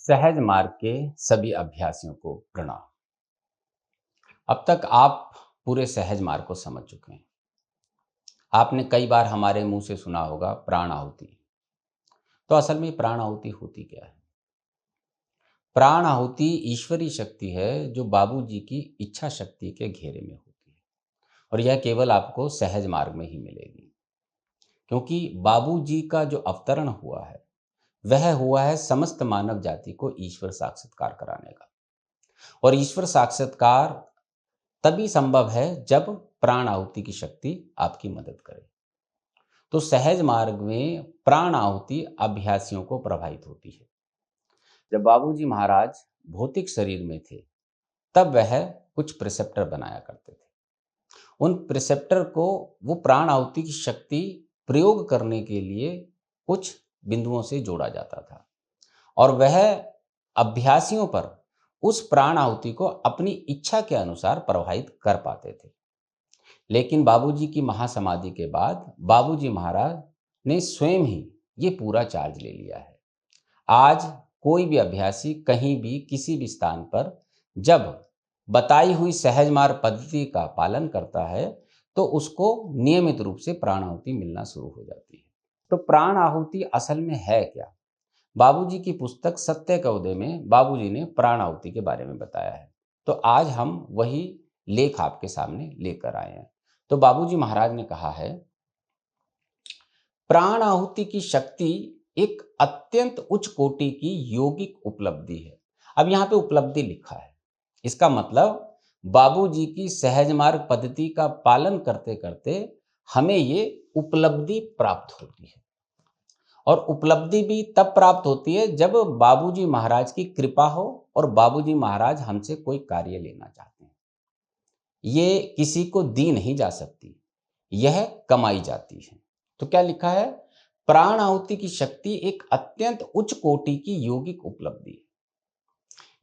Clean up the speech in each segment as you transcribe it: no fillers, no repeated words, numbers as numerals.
सहज मार्ग के सभी अभ्यासियों को प्रणाम। अब तक आप पूरे सहज मार्ग को समझ चुके हैं। आपने कई बार हमारे मुंह से सुना होगा प्राण आहुति। तो असल में प्राण आहुति होती क्या है? प्राण आहुति ईश्वरीय शक्ति है जो बाबूजी की इच्छा शक्ति के घेरे में होती है, और यह केवल आपको सहज मार्ग में ही मिलेगी, क्योंकि बाबूजी का जो अवतरण हुआ है वह हुआ है समस्त मानव जाति को ईश्वर साक्षात्कार कराने का। और ईश्वर साक्षात्कार तभी संभव है जब प्राण आहुति की शक्ति आपकी मदद करे। तो सहज मार्ग में प्राण आहुति अभ्यासियों को प्रभावित होती है। जब बाबूजी महाराज भौतिक शरीर में थे तब वह कुछ प्रिसेप्टर बनाया करते थे। उन प्रिसेप्टर को वो प्राण आहुति की शक्ति प्रयोग करने के लिए कुछ बिंदुओं से जोड़ा जाता था, और वह अभ्यासियों पर उस प्राण आहुति को अपनी इच्छा के अनुसार प्रभावित कर पाते थे। लेकिन बाबूजी की महासमाधि के बाद बाबूजी महाराज ने स्वयं ही ये पूरा चार्ज ले लिया है। आज कोई भी अभ्यासी कहीं भी किसी भी स्थान पर जब बताई हुई सहज मार्ग पद्धति का पालन करता है तो उसको नियमित रूप से प्राण आहुति मिलना शुरू हो जाती है। तो प्राण आहुति असल में है क्या? बाबूजी की पुस्तक सत्य का उदय में बाबूजी ने प्राण आहुति के बारे में बताया है। तो आज हम वही लेख आपके सामने लेकर आए हैं। तो बाबूजी महाराज ने कहा है, प्राण आहुति की शक्ति एक अत्यंत उच्च कोटि की योगिक उपलब्धि है। अब यहाँ पे उपलब्धि लिखा है, इसका मतलब बाबूजी की सहज मार्ग पद्धति का पालन करते करते हमें ये उपलब्धि प्राप्त होती है। और उपलब्धि भी तब प्राप्त होती है जब बाबूजी महाराज की कृपा हो और बाबूजी महाराज हमसे कोई कार्य लेना चाहते हैं। ये किसी को दी नहीं जा सकती, यह कमाई जाती है। तो क्या लिखा है? प्राण आहुति की शक्ति एक अत्यंत उच्च कोटि की योगिक उपलब्धि है।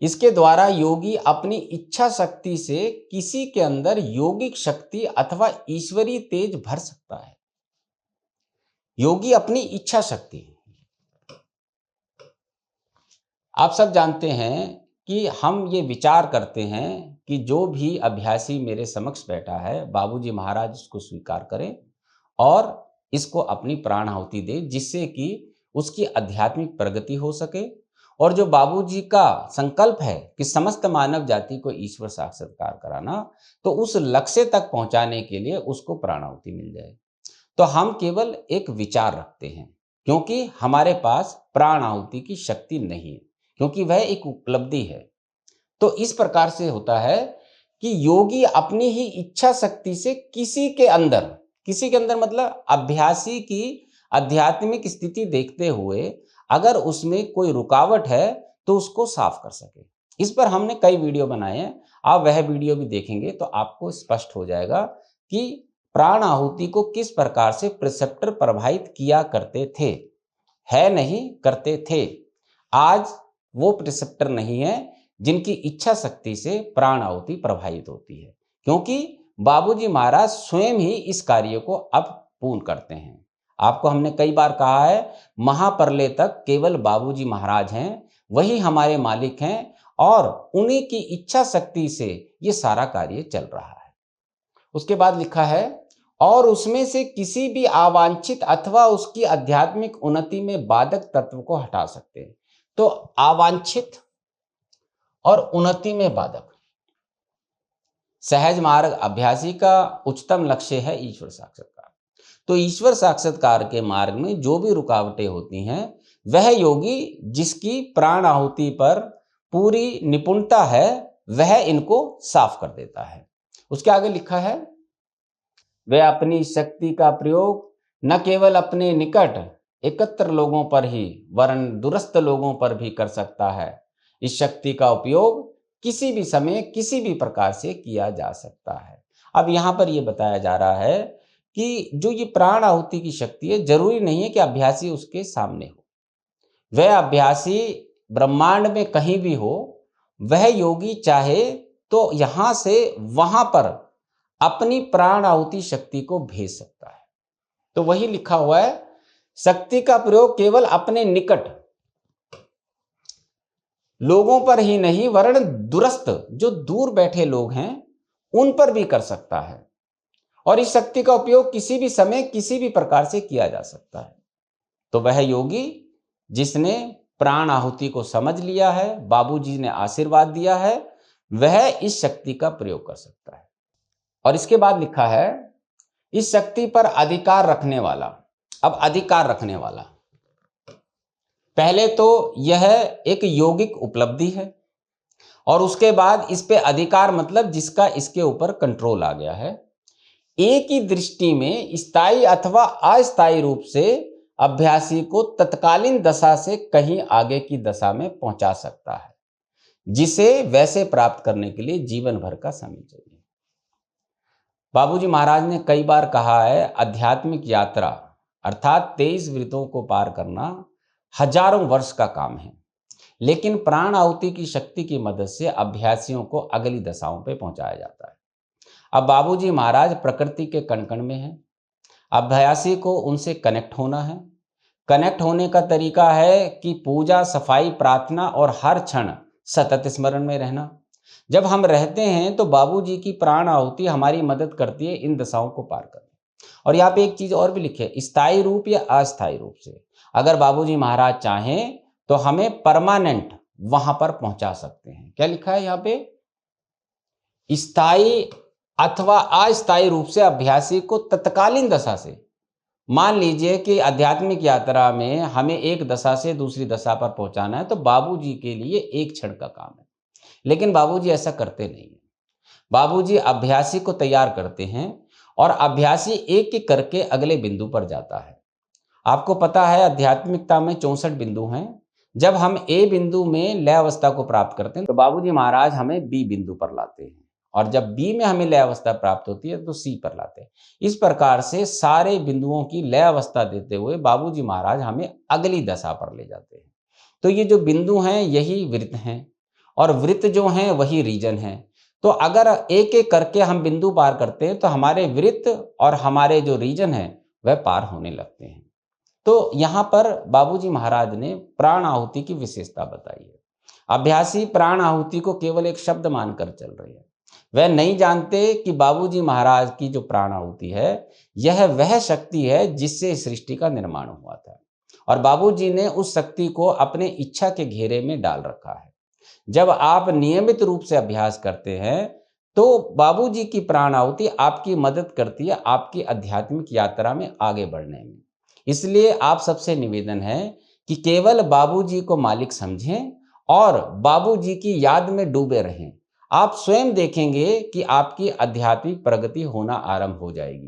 इसके द्वारा योगी अपनी इच्छा शक्ति से किसी के अंदर योगिक शक्ति अथवा ईश्वरीय तेज भर सकता है। योगी अपनी इच्छा शक्ति, आप सब जानते हैं कि हम ये विचार करते हैं कि जो भी अभ्यासी मेरे समक्ष बैठा है बाबूजी महाराज इसको स्वीकार करें और इसको अपनी प्राण आहुति दे, जिससे कि उसकी आध्यात्मिक प्रगति हो सके। और जो बाबूजी का संकल्प है कि समस्त मानव जाति को ईश्वर साक्षात्कार कराना, तो उस लक्ष्य तक पहुंचाने के लिए उसको प्राण आहुति मिल जाए। तो हम केवल एक विचार रखते हैं, क्योंकि हमारे पास प्राण आहुति की शक्ति नहीं है, क्योंकि वह एक उपलब्धि है। तो इस प्रकार से होता है कि योगी अपनी ही इच्छा शक्ति से किसी के अंदर मतलब अभ्यासी की आध्यात्मिक स्थिति देखते हुए अगर उसमें कोई रुकावट है तो उसको साफ कर सके। इस पर हमने कई वीडियो बनाए हैं, आप वह वीडियो भी देखेंगे तो आपको स्पष्ट हो जाएगा कि प्राण आहुति को किस प्रकार से प्रिसेप्टर प्रभावित किया करते थे, है नहीं करते थे। आज वो प्रिसेप्टर नहीं है जिनकी इच्छा शक्ति से प्राण आहुति प्रभावित होती है, क्योंकि बाबूजी महाराज स्वयं ही इस कार्य को अब पूर्ण करते हैं। आपको हमने कई बार कहा है, महाप्रलय तक केवल बाबूजी महाराज हैं, वही हमारे मालिक हैं, और उन्हीं की इच्छा शक्ति से ये सारा कार्य चल रहा है। उसके बाद लिखा है, और उसमें से किसी भी अवांछित अथवा उसकी आध्यात्मिक उन्नति में बाधक तत्व को हटा सकते हैं। तो अवांछित और उन्नति में बाधक, सहज मार्ग अभ्यासी का उच्चतम लक्ष्य है ईश्वर साक्षात्कार। तो ईश्वर साक्षात्कार के मार्ग में जो भी रुकावटें होती हैं, वह योगी जिसकी प्राण आहुति पर पूरी निपुणता है वह इनको साफ कर देता है। उसके आगे लिखा है, वह अपनी शक्ति का प्रयोग न केवल अपने निकट एकत्र लोगों पर ही वरन दूरस्थ लोगों पर भी कर सकता है। इस शक्ति का उपयोग किसी भी समय किसी भी प्रकार से किया जा सकता है। अब यहाँ पर यह बताया जा रहा है कि जो ये प्राण आहुति की शक्ति है, जरूरी नहीं है कि अभ्यासी उसके सामने हो। वह अभ्यासी ब्रह्मांड में कहीं भी हो, वह योगी चाहे तो यहाँ से वहां पर अपनी प्राण आहुति शक्ति को भेज सकता है। तो वही लिखा हुआ है, शक्ति का प्रयोग केवल अपने निकट लोगों पर ही नहीं वरन दूरस्थ जो दूर बैठे लोग हैं उन पर भी कर सकता है, और इस शक्ति का उपयोग किसी भी समय किसी भी प्रकार से किया जा सकता है। तो वह योगी जिसने प्राण आहुति को समझ लिया है, बाबूजी ने आशीर्वाद दिया है, वह इस शक्ति का प्रयोग कर सकता है। और इसके बाद लिखा है, इस शक्ति पर अधिकार रखने वाला। अब अधिकार रखने वाला, पहले तो यह एक यौगिक उपलब्धि है, और उसके बाद इस पे अधिकार मतलब जिसका इसके ऊपर कंट्रोल आ गया है। एक ही दृष्टि में स्थायी अथवा अस्थायी रूप से अभ्यासी को तत्कालीन दशा से कहीं आगे की दशा में पहुंचा सकता है, जिसे वैसे प्राप्त करने के लिए जीवन भर का समय चाहिए। बाबूजी महाराज ने कई बार कहा है, आध्यात्मिक यात्रा अर्थात 23 वृत्तों को पार करना हजारों वर्ष का काम है, लेकिन प्राण आहुति की शक्ति की मदद से अभ्यासियों को अगली दशाओं पे पहुंचाया जाता है। अब बाबूजी महाराज प्रकृति के कण कण में हैं, अभ्यासी को उनसे कनेक्ट होना है। कनेक्ट होने का तरीका है कि पूजा, सफाई, प्रार्थना और हर क्षण सतत स्मरण में रहना। जब हम रहते हैं तो बाबूजी की प्राण आहुति हमारी मदद करती है इन दशाओं को पार करने। और यहाँ पे एक चीज और भी लिखी है, स्थायी रूप या अस्थायी रूप से। अगर बाबूजी महाराज चाहें तो हमें परमानेंट वहां पर पहुंचा सकते हैं। क्या लिखा है यहाँ पे? स्थायी अथवा अस्थायी रूप से अभ्यासी को तत्कालीन दशा से, मान लीजिए कि आध्यात्मिक यात्रा में हमें एक दशा से दूसरी दशा पर पहुंचाना है, तो बाबूजी के लिए एक क्षण का काम है, लेकिन बाबूजी ऐसा करते नहीं है। बाबूजी अभ्यासी को तैयार करते हैं और अभ्यासी एक एक करके अगले बिंदु पर जाता है। आपको पता है आध्यात्मिकता में 64 बिंदु हैं। जब हम ए बिंदु में लय अवस्था को प्राप्त करते हैं तो बाबूजी महाराज हमें बी बिंदु पर लाते हैं, और जब बी में हमें लय अवस्था प्राप्त होती है तो सी पर लाते हैं। इस प्रकार से सारे बिंदुओं की लय अवस्था देते हुए बाबूजी महाराज हमें अगली दशा पर ले जाते हैं। तो ये जो बिंदु हैं यही वृत्त हैं, और वृत्त जो हैं वही रीजन हैं। तो अगर एक एक करके हम बिंदु पार करते हैं तो हमारे वृत्त और हमारे जो रीजन हैं वह पार होने लगते हैं। तो यहाँ पर बाबूजी महाराज ने प्राण आहुति की विशेषता बताई है। अभ्यासी प्राण आहुति को केवल एक शब्द मानकर चल रहे हैं। वह नहीं जानते कि बाबूजी महाराज की जो प्राण आहुति है यह वह शक्ति है जिससे सृष्टि का निर्माण हुआ था, और बाबूजी ने उस शक्ति को अपने इच्छा के घेरे में डाल रखा है। जब आप नियमित रूप से अभ्यास करते हैं तो बाबूजी की प्राण आहुति आपकी मदद करती है आपकी आध्यात्मिक यात्रा में आगे बढ़ने में। इसलिए आप सबसे निवेदन है कि केवल बाबूजी को मालिक समझें और बाबूजी की याद में डूबे रहें। आप स्वयं देखेंगे कि आपकी आध्यात्मिक प्रगति होना आरंभ हो जाएगी,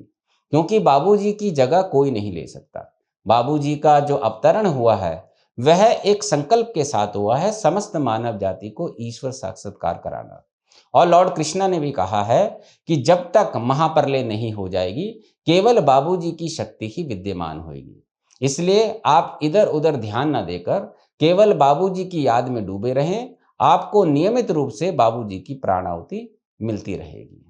क्योंकि बाबूजी की जगह कोई नहीं ले सकता। बाबूजी का जो अवतरण हुआ है वह एक संकल्प के साथ हुआ है, समस्त मानव जाति को ईश्वर साक्षात्कार कराना। और लॉर्ड कृष्णा ने भी कहा है कि जब तक महाप्रलय नहीं हो जाएगी केवल बाबूजी की शक्ति ही विद्यमान होगी। इसलिए आप इधर उधर ध्यान न देकर केवल बाबूजी की याद में डूबे रहें। आपको नियमित रूप से बाबूजी की प्राण आहुति मिलती रहेगी।